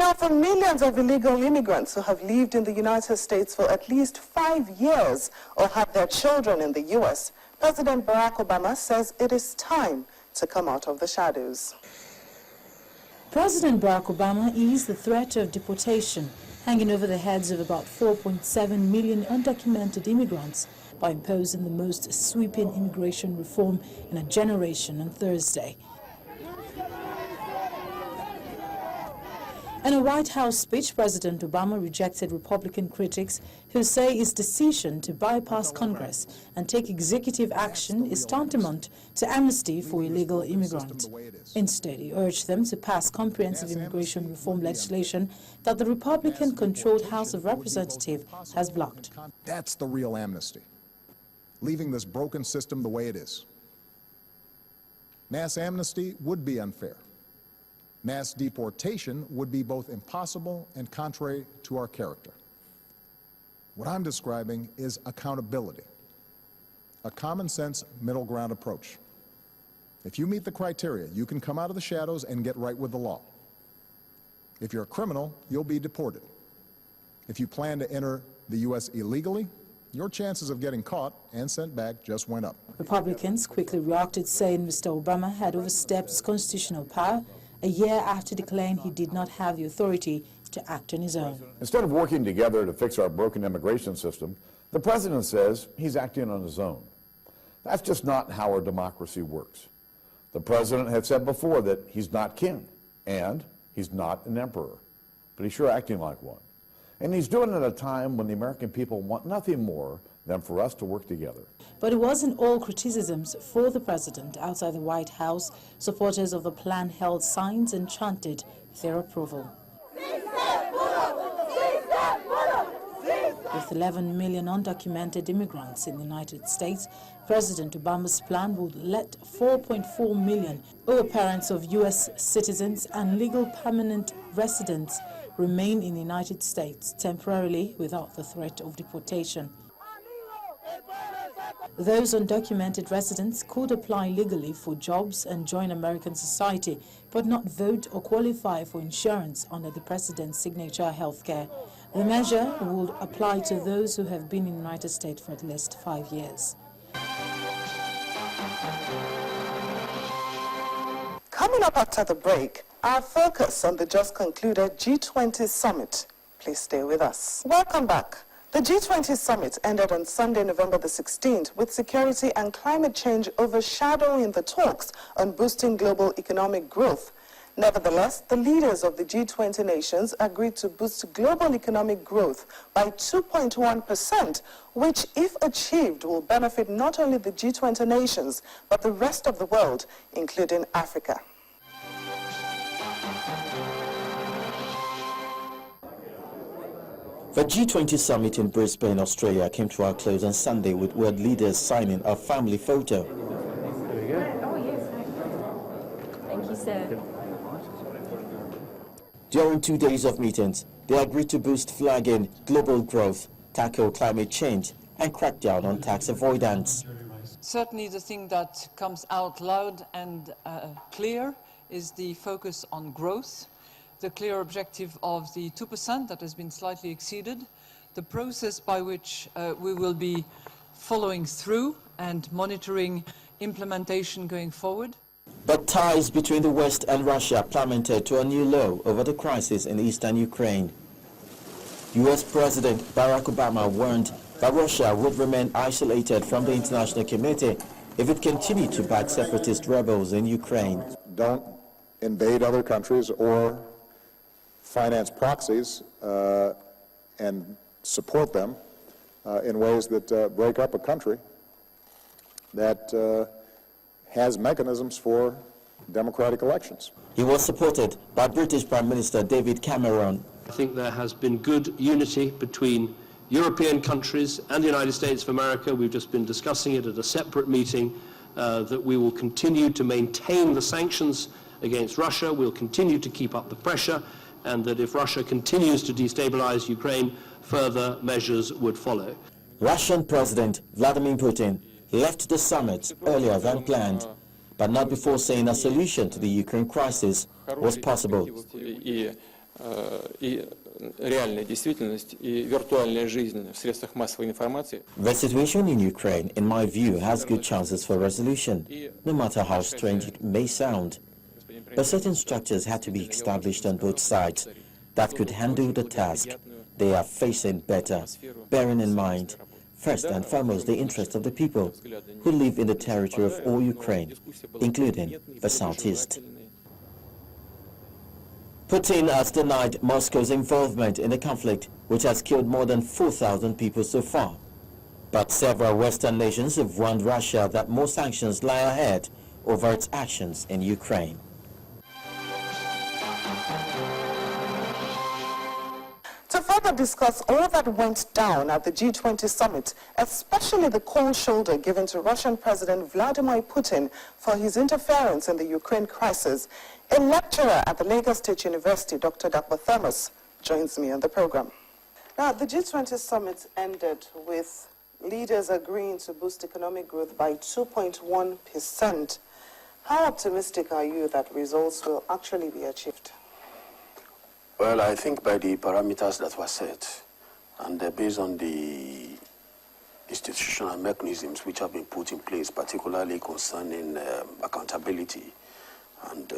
Now, for millions of illegal immigrants who have lived in the United States for at least 5 years or have their children in the U.S., President Barack Obama says it is time to come out of the shadows. President Barack Obama eased the threat of deportation hanging over the heads of about 4.7 million undocumented immigrants by imposing the most sweeping immigration reform in a generation on Thursday. In a White House speech, President Obama rejected Republican critics who say his decision to bypass Congress and take executive action is tantamount to amnesty for illegal immigrants. Instead, he urged them to pass comprehensive immigration reform legislation that the Republican-controlled House of Representatives has blocked. That's the real amnesty, leaving this broken system the way it is. Mass amnesty would be unfair. Mass deportation would be both impossible and contrary to our character. What I'm describing is accountability, a common-sense middle ground approach. If you meet the criteria, you can come out of the shadows and get right with the law. If you're a criminal, you'll be deported. If you plan to enter the U.S. illegally, your chances of getting caught and sent back just went up. Republicans quickly reacted, saying Mr. Obama had overstepped his constitutional power a year after declaring he did not have the authority to act on his own. Instead of working together to fix our broken immigration system, the president says he's acting on his own. That's just not how our democracy works. The president had said before that he's not king and he's not an emperor, but he's sure acting like one. And he's doing it at a time when the American people want nothing more than for us to work together. But it wasn't all criticisms for the president. Outside the White House, supporters of the plan held signs and chanted their approval. With 11 million undocumented immigrants in the United States, President Obama's plan would let 4.4 million who are parents of U.S. citizens and legal permanent residents remain in the United States temporarily without the threat of deportation. Those undocumented residents could apply legally for jobs and join American society, but not vote or qualify for insurance under the president's signature health care. The measure would apply to those who have been in the United States for at least 5 years. Coming up after the break, our focus on the just concluded G20 Summit. Please stay with us. Welcome back. The G20 Summit ended on Sunday, November the 16th, with security and climate change overshadowing the talks on boosting global economic growth. Nevertheless, the leaders of the G20 nations agreed to boost global economic growth by 2.1%, which, if achieved, will benefit not only the G20 nations, but the rest of the world, including Africa. The G20 Summit in Brisbane, Australia came to a close on Sunday with world leaders signing a family photo. There you go. Oh, yes. Thank you, sir. During 2 days of meetings, they agreed to boost flagging global growth, tackle climate change, and crack down on tax avoidance. Certainly the thing that comes out loud and clear is the focus on growth, the clear objective of the 2% that has been slightly exceeded, the process by which we will be following through and monitoring implementation going forward. But ties between the West and Russia plummeted to a new low over the crisis in eastern Ukraine. U.S. President Barack Obama warned that Russia would remain isolated from the international community if it continued to back separatist rebels in Ukraine. Don't invade other countries or finance proxies and support them in ways that break up a country that has mechanisms for democratic elections. He was supported by British Prime Minister David Cameron. I think there has been good unity between European countries and the United States of America. We've just been discussing it at a separate meeting, that we will continue to maintain the sanctions against Russia, we'll continue to keep up the pressure, and that if Russia continues to destabilize Ukraine, further measures would follow. Russian President Vladimir Putin left the summit earlier than planned, but not before saying a solution to the Ukraine crisis was possible. и реальная действительность, и виртуальная жизнь в средствах массовой информации. The situation in Ukraine, in my view, has good chances for resolution, no matter how strange it may sound. But certain structures have to be established on both sides that could handle the task they are facing better, bearing in mind, first and foremost, the interest of the people who live in the territory of all Ukraine, including the southeast. Putin has denied Moscow's involvement in the conflict, which has killed more than 4,000 people so far. But several Western nations have warned Russia that more sanctions lie ahead over its actions in Ukraine. To further discuss all that went down at the G20 Summit, especially the cold shoulder given to Russian President Vladimir Putin for his interference in the Ukraine crisis, a lecturer at the Lagos State University, Dr. Dakwa Thomas, joins me on the program. Now, the G20 Summit ended with leaders agreeing to boost economic growth by 2.1%. How optimistic are you that results will actually be achieved? Well, I think by the parameters that were set and based on the institutional mechanisms which have been put in place, particularly concerning accountability and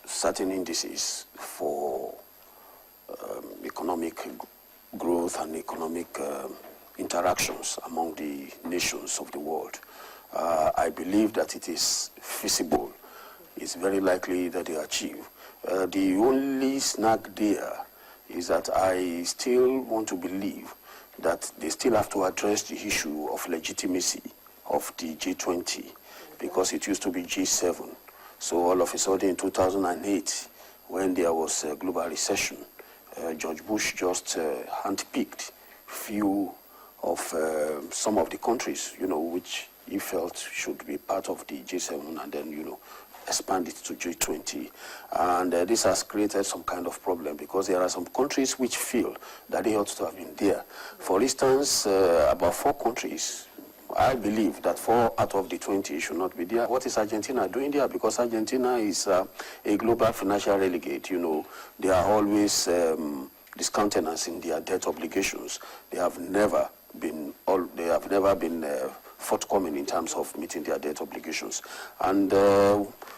certain indices for economic growth and economic interactions among the nations of the world, I believe that it is feasible. It's very likely that they achieve. The only snag there is that I still want to believe that they still have to address the issue of legitimacy of the G20, because it used to be G7. So all of a sudden in 2008, when there was a global recession, George Bush just handpicked few of some of the countries, which he felt should be part of the G7, and then, expand it to G20. And this has created some kind of problem, because there are some countries which feel that they ought to have been there. For instance, about 4 countries, I believe that 4 out of the 20 should not be there. What is Argentina doing there? Because Argentina is a global financial relegate. They are always discountenancing their debt obligations. They have never been forthcoming in terms of meeting their debt obligations. And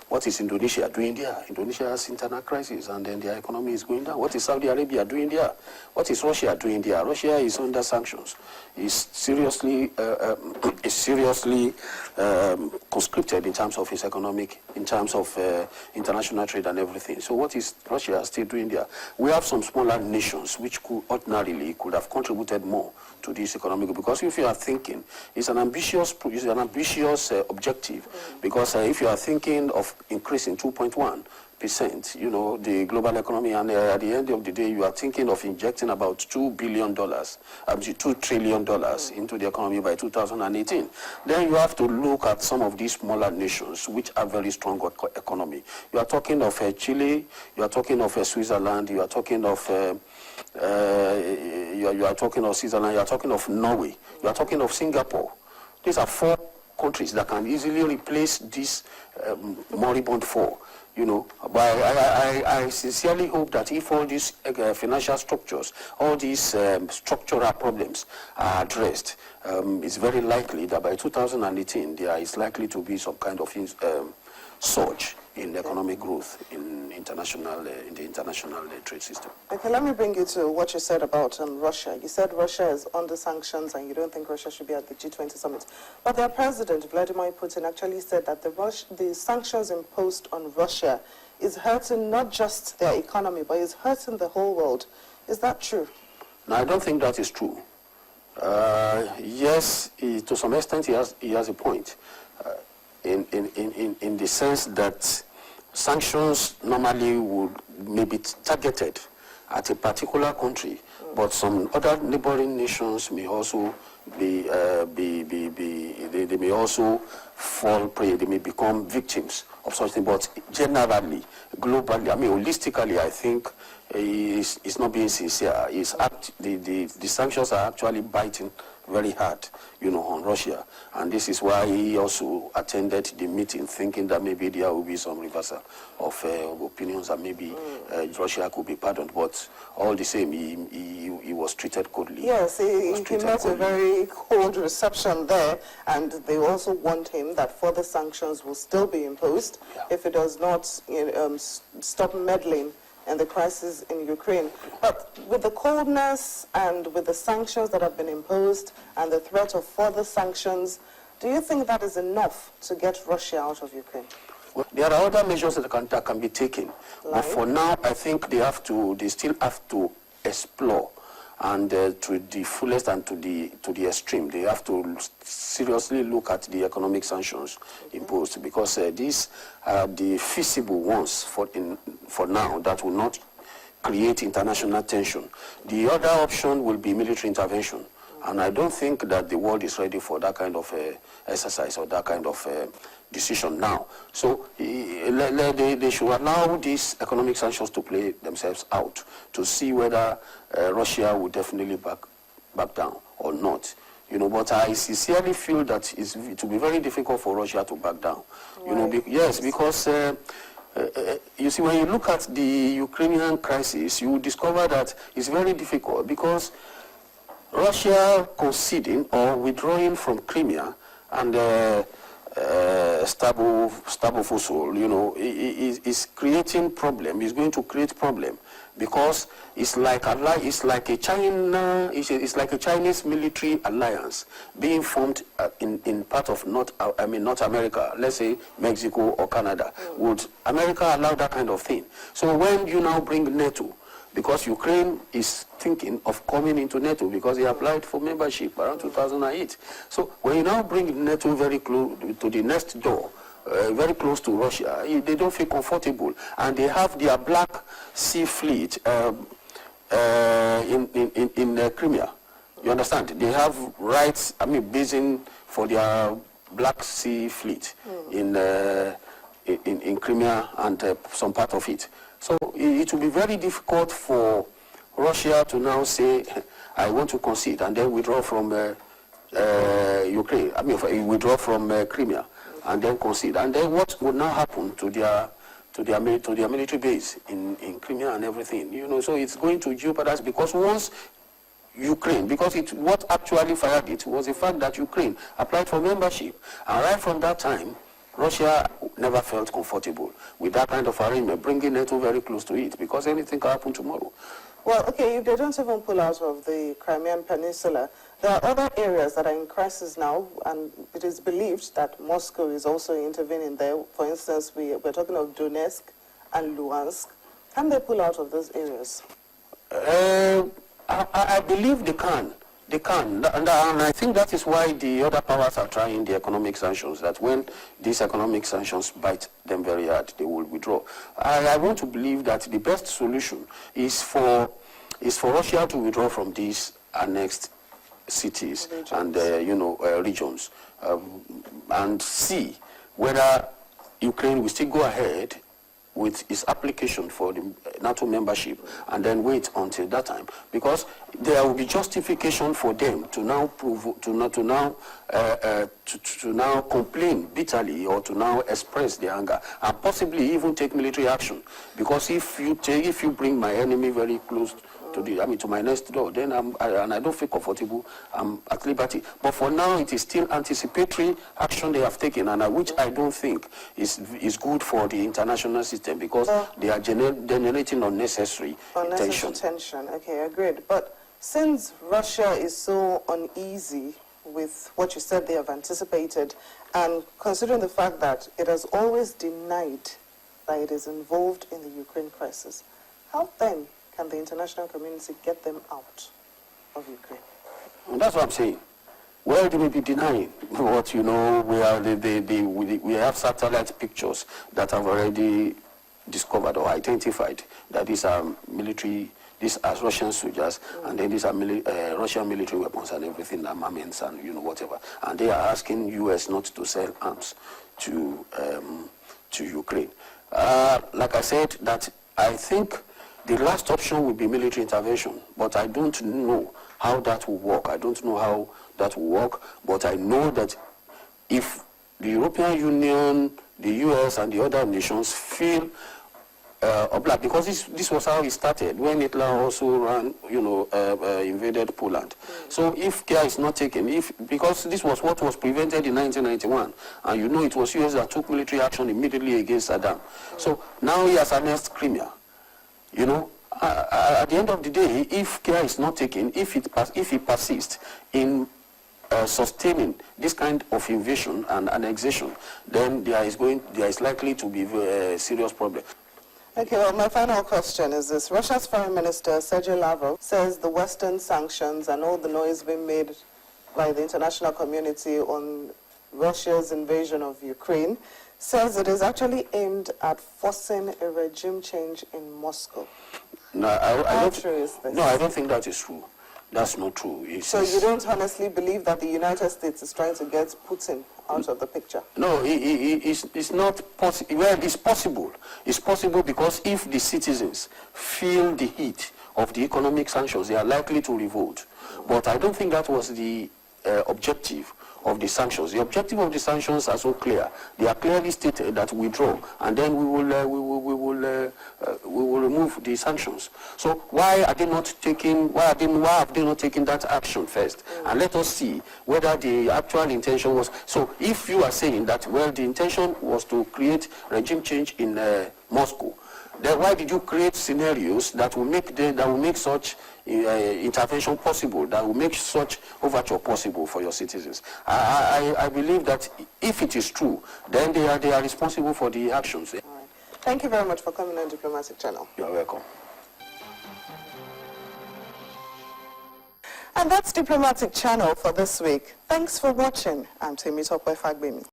what is Indonesia doing there? Indonesia has internal crisis, and then their economy is going down. What is Saudi Arabia doing there? What is Russia doing there? Russia is under sanctions. It's seriously conscripted in terms of its economic, in terms of international trade and everything. So what is Russia still doing there? We have some smaller nations which could ordinarily have contributed more to this economic, because if you are thinking, it's an ambitious objective, because if you are thinking of increasing 2.1%, the global economy, and at the end of the day, you are thinking of injecting about $2 trillion into the economy by 2018. Then you have to look at some of these smaller nations which are very strong economy. You are talking of Chile, you are talking of Switzerland, you are talking of you are talking of Switzerland, you are talking of Norway, you are talking of Singapore. These are 4 countries that can easily replace this moribund 4. But I sincerely hope that if all these financial structures, all these structural problems are addressed, it's very likely that by 2018 there is likely to be some kind of surge in economic growth in the international trade system. Okay, let me bring you to what you said about Russia. You said Russia is under sanctions and you don't think Russia should be at the G20 Summit. But their president, Vladimir Putin, actually said that the sanctions imposed on Russia is hurting not just their economy, but is hurting the whole world. Is that true? No, I don't think that is true. Yes, to some extent he has a point. In the sense that sanctions normally would maybe targeted at a particular country, but some other neighboring nations may also they may also fall prey, they may become victims of such thing. But generally, globally, holistically, I think it's not being sincere. The sanctions are actually biting very hard, on Russia. And this is why he also attended the meeting, thinking that maybe there will be some reversal of opinions and maybe Russia could be pardoned. But all the same, he was treated coldly. Yes, he met a very cold reception there, and they also warned him that further sanctions will still be imposed if it does not stop meddling in the crisis in Ukraine. But with the coldness and with the sanctions that have been imposed and the threat of further sanctions, do you think that is enough to get Russia out of Ukraine? Well, there are other measures that can be taken. Like? But for now, I think they still have to explore, and to the fullest and to the extreme. They have to seriously look at the economic sanctions imposed, because these are the feasible ones for now that will not create international tension. The other option will be military intervention, and I don't think that the world is ready for that kind of exercise or that kind of decision now. So they should allow these economic sanctions to play themselves out to see whether Russia will definitely back down or not. But I sincerely feel that it will be very difficult for Russia to back down. Right. Yes, because you see, when you look at the Ukrainian crisis, you will discover that it's very difficult, because Russia conceding or withdrawing from Crimea and stable fossil, is creating problem. Is going to create problem, because it's like a Chinese military alliance being formed in part of North America. Let's say Mexico or Canada. Would America allow that kind of thing? So when you now bring NATO, because Ukraine is thinking of coming into NATO because they applied for membership around 2008. So when you now bring NATO very close to the next door, very close to Russia, they don't feel comfortable. And they have their Black Sea Fleet in Crimea. You understand? They have rights, basing for their Black Sea Fleet in Crimea and some part of it. So it will be very difficult for Russia to now say, I want to concede, and then withdraw from Ukraine. Withdraw from Crimea, and then concede. And then what would now happen to their military base in Crimea and everything? So it's going to jeopardize, because once Ukraine, because what actually fired it was the fact that Ukraine applied for membership, and right from that time, Russia never felt comfortable with that kind of arrangement, bringing NATO very close to it, because anything can happen tomorrow. Well, okay, if they don't even pull out of the Crimean Peninsula, there are other areas that are in crisis now, and it is believed that Moscow is also intervening there. For instance, we're talking of Donetsk and Luhansk. Can they pull out of those areas? I believe they can. They can, and I think that is why the other powers are trying the economic sanctions, that when these economic sanctions bite them very hard, they will withdraw. I want to believe that the best solution is for Russia to withdraw from these annexed cities and regions, and see whether Ukraine will still go ahead with its application for the NATO membership, and then wait until that time, because there will be justification for them to now now complain bitterly, or to now express their anger, and possibly even take military action. Because if you bring my enemy very close to my next door, then I don't feel comfortable, I'm at liberty. But for now, it is still anticipatory action they have taken, and which I don't think is good for the international system, because they are generating unnecessary tension. Okay, agreed. But since Russia is so uneasy with what you said they have anticipated, and considering the fact that it has always denied that it is involved in the Ukraine crisis, how then can the international community get them out of Ukraine? And that's what I'm saying. Well, they may be denying, but we have satellite pictures that have already discovered or identified that these are Russian soldiers, and then these are Russian military weapons and everything, armaments and whatever. And they are asking U.S. not to sell arms to Ukraine. Like I said, that I think the last option will be military intervention, but I don't know how that will work. I don't know how that will work. But I know that if the European Union, the US, and the other nations feel obliged, because this was how it started when Hitler also ran, invaded Poland. So if care is not taken, because this was what was prevented in 1991, and it was US that took military action immediately against Saddam. So now he has annexed Crimea. At the end of the day, if care is not taken, if it persists in sustaining this kind of invasion and annexation, then there is likely to be a serious problem. Okay, well, my final question is this. Russia's Foreign Minister, Sergei Lavrov, says the Western sanctions and all the noise being made by the international community on Russia's invasion of Ukraine says it is actually aimed at forcing a regime change in Moscow. No, How true is this? No, I don't think that is true. That's not true. So you don't honestly believe that the United States is trying to get Putin out of the picture? No, it's not possible. Well, it's possible. It's possible because if the citizens feel the heat of the economic sanctions, they are likely to revolt. But I don't think that was the objective of the sanctions. The objective of the sanctions are so clear. They are clearly stated that we withdraw, and then we will remove the sanctions. So why have they not taken that action first? And let us see whether the actual intention was. So if you are saying that, well, the intention was to create regime change in Moscow, then why did you create scenarios that will make such intervention possible, that will make such overture possible for your citizens? I believe that if it is true, then they are responsible for the actions. All right. Thank you very much for coming on Diplomatic Channel. You're welcome. And that's Diplomatic Channel for this week. Thanks for watching. I'm Temitope Fagbemi.